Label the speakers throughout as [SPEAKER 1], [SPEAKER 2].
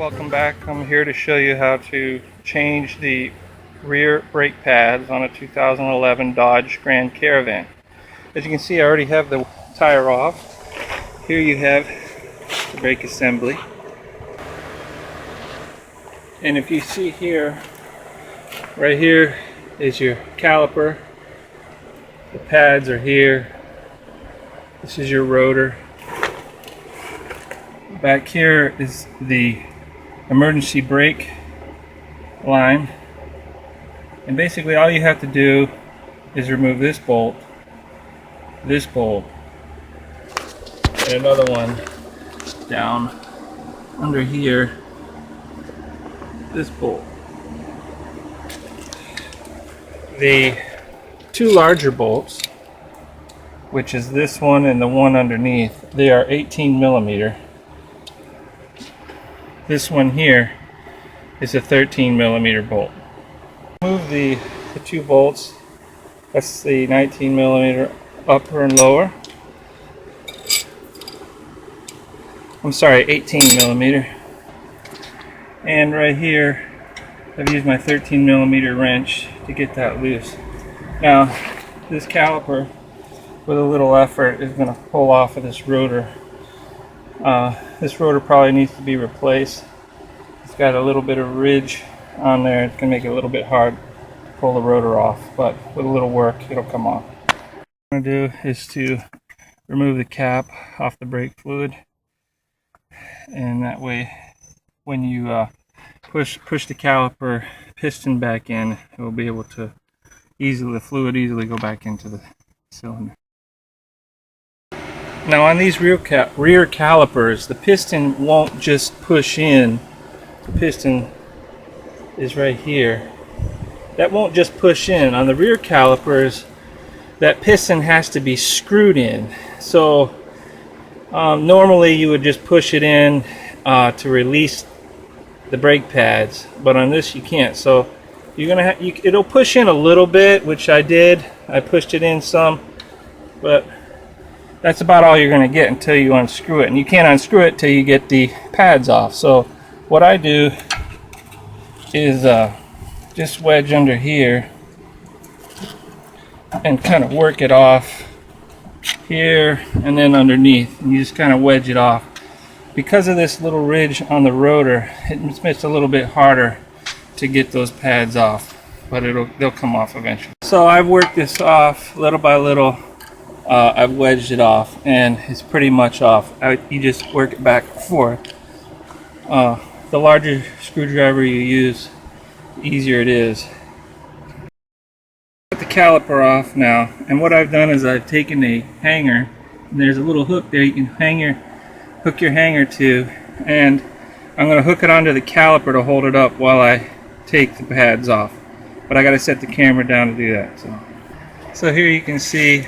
[SPEAKER 1] Welcome back. I'm here to show you how to change the rear brake pads on a 2011 Dodge Grand Caravan. As you can see, I already have the tire off. Here you have the brake assembly. And if you see here, right here is your caliper. The pads are here. This is your rotor. Back here is the emergency brake line, and basically all you have to do is remove this bolt, and another one down under here, this bolt. The two larger bolts, which is this one and the one underneath, they are 18 millimeter. This one here is a 13 millimeter bolt. Move the two bolts. That's the 19 millimeter upper and lower. I'm sorry, 18 millimeter. And right here, I've used my 13 millimeter wrench to get that loose. Now, this caliper, with a little effort, is going to pull off of this rotor. This rotor probably needs to be replaced. It's got a little bit of ridge on there. It's going to make it a little bit hard to pull the rotor off, but with a little work it'll come off. What I'm going to do is to remove the cap off the brake fluid, and that way when you push the caliper piston back in, it will be able to the fluid easily go back into the cylinder. Now on these rear calipers, the piston won't just push in. The piston is right here. That won't just push in. On the rear calipers, that piston has to be screwed in. So normally you would just push it in to release the brake pads, but on this you can't. So you're gonna it'll push in a little bit, which I did. I pushed it in some, but that's about all you're going to get until you unscrew it. And you can't unscrew it till you get the pads off. So what I do is just wedge under here and kind of work it off here and then underneath. And you just kind of wedge it off. Because of this little ridge on the rotor, it makes it a little bit harder to get those pads off. But they'll come off eventually. So I've worked this off little by little. I've wedged it off, and it's pretty much off. You just work it back and forth. The larger screwdriver you use, the easier it is. Put the caliper off now, and what I've done is I've taken a hanger, and there's a little hook there you can hook your hanger to, and I'm going to hook it onto the caliper to hold it up while I take the pads off. But I got to set the camera down to do that. So here you can see.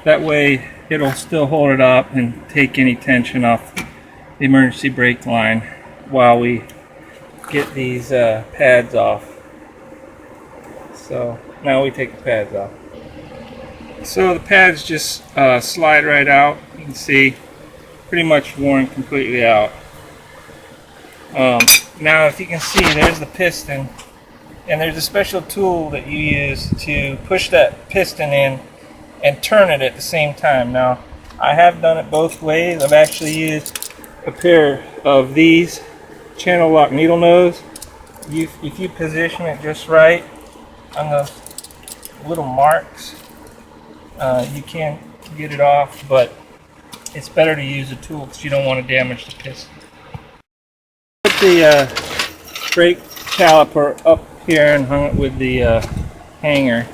[SPEAKER 1] That way it'll still hold it up and take any tension off the emergency brake line while we get these pads off. So now we take the pads off. So the pads just slide right out. You can see pretty much worn completely out. Now if you can see, there's the piston, and there's a special tool that you use to push that piston in and turn it at the same time. Now, I have done it both ways. I've actually used a pair of these channel lock needle nose. If you position it just right on those little marks, you can get it off, but it's better to use a tool because you don't want to damage the piston. Put the brake caliper up here and hung it with the hanger.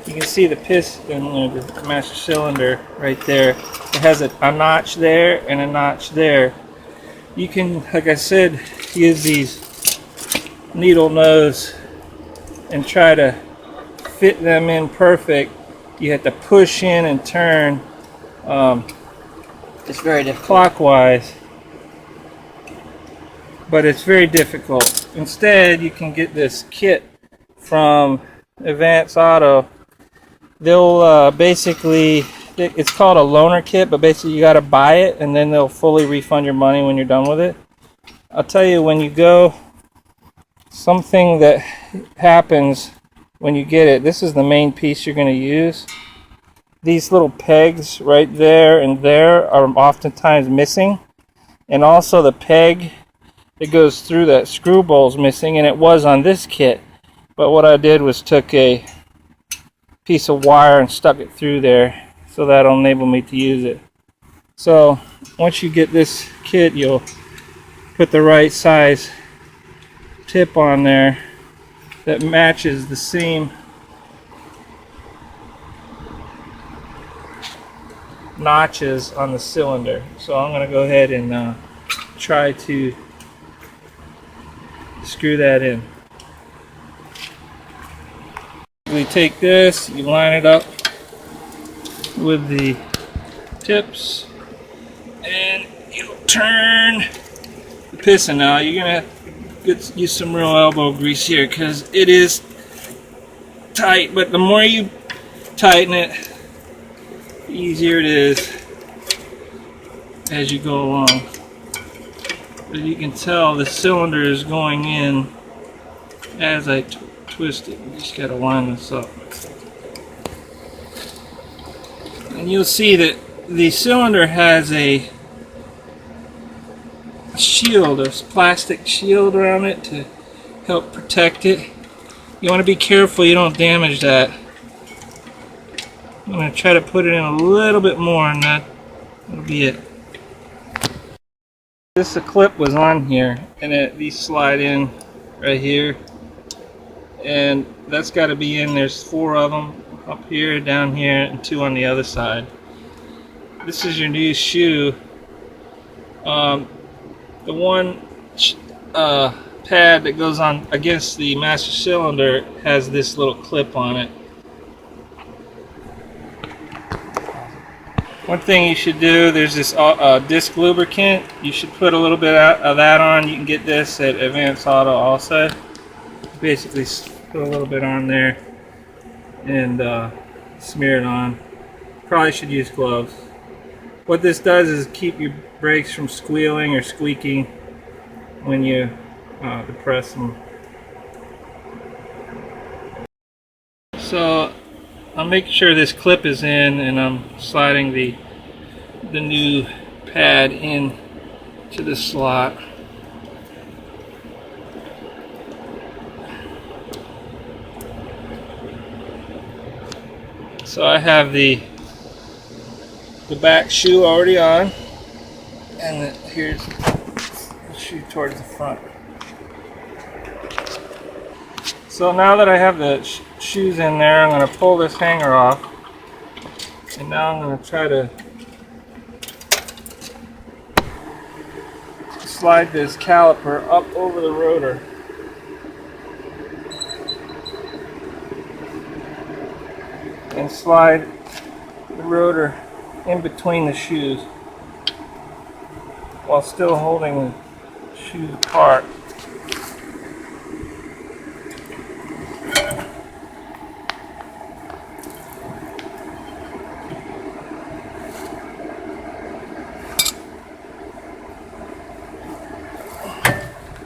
[SPEAKER 1] You can see the piston, the master cylinder right there. It has a notch there and a notch there. You can, like I said, use these needle nose and try to fit them in perfect. You have to push in and turn. It's very difficult. Clockwise, but it's very difficult. Instead, you can get this kit from Advance Auto. They'll basically, it's called a loaner kit, but basically you got to buy it and then they'll fully refund your money when you're done with it. I'll tell you, when you go, something that happens when you get it, this is the main piece you're going to use. These little pegs right there and there are oftentimes missing, and also the peg that goes through that screw bowl is missing, and it was on this kit. But what I did was took a piece of wire and stuck it through there, so that'll enable me to use it. So once you get this kit, you'll put the right size tip on there that matches the same notches on the cylinder. So I'm going to go ahead and try to screw that in. We take this, you line it up with the tips, and you'll turn the piston. Now you're going to use some real elbow grease here because it is tight, but the more you tighten it, the easier it is as you go along. As you can tell, the cylinder is going in as I twist it. You just got to line this up. And you'll see that the cylinder has a shield, a plastic shield around it to help protect it. You want to be careful you don't damage that. I'm going to try to put it in a little bit more, and that'll be it. This clip was on here, and these slide in right here, and that's got to be in. There's 4 of them up here, down here, and 2 on the other side. This is your new shoe. The one pad that goes on against the master cylinder has this little clip on it. One thing you should do, there's this disc lubricant. You should put a little bit of that on. You can get this at Advanced Auto also. Basically put a little bit on there and smear it on. Probably should use gloves. What this does is keep your brakes from squealing or squeaking when you depress them. So I'm making sure this clip is in, and I'm sliding the new pad in to the slot. So I have the back shoe already on, and here's the shoe towards the front. So now that I have the shoes in there, I'm going to pull this hanger off, and now I'm going to try to slide this caliper up over the rotor. And slide the rotor in between the shoes while still holding the shoes apart.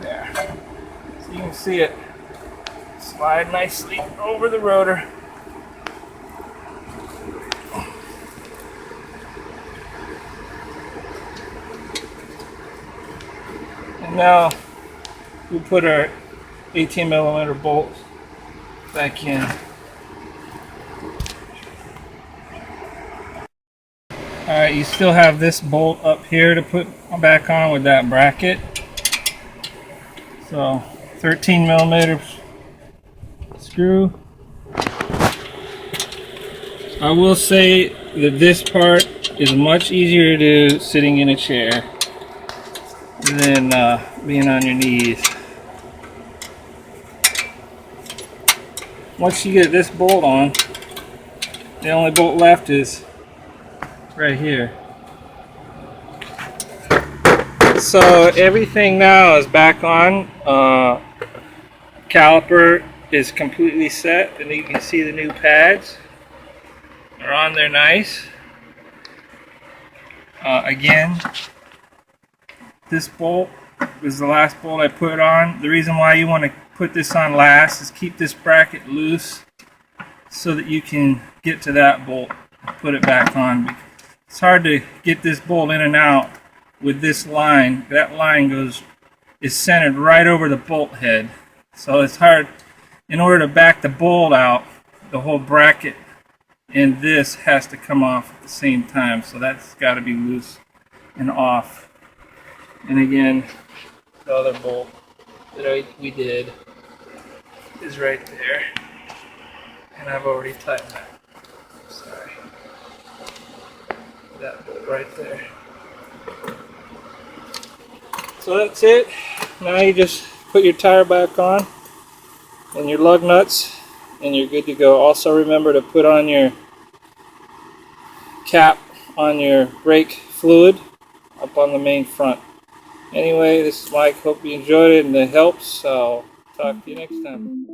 [SPEAKER 1] There. So you can see it slide nicely over the rotor. Now we put our 18mm bolts back in. Alright, you still have this bolt up here to put back on with that bracket. So 13mm screw. I will say that this part is much easier to do sitting in a chair than being on your knees. Once you get this bolt on, the only bolt left is right here. So everything now is back on. Caliper is completely set, and you can see the new pads are on there nice. Again, this bolt was the last bolt I put on. The reason why you want to put this on last is keep this bracket loose so that you can get to that bolt and put it back on. It's hard to get this bolt in and out with this line. That line is centered right over the bolt head, so it's hard. In order to back the bolt out, the whole bracket and this has to come off at the same time, so that's got to be loose and off. And again, the other bolt that we did is right there, and I've already tightened that. Sorry, that bolt right there. So that's it. Now you just put your tire back on and your lug nuts, and you're good to go. Also remember to put on your cap on your brake fluid up on the main front. Anyway, this is Mike. Hope you enjoyed it and it helps. I'll talk to you next time.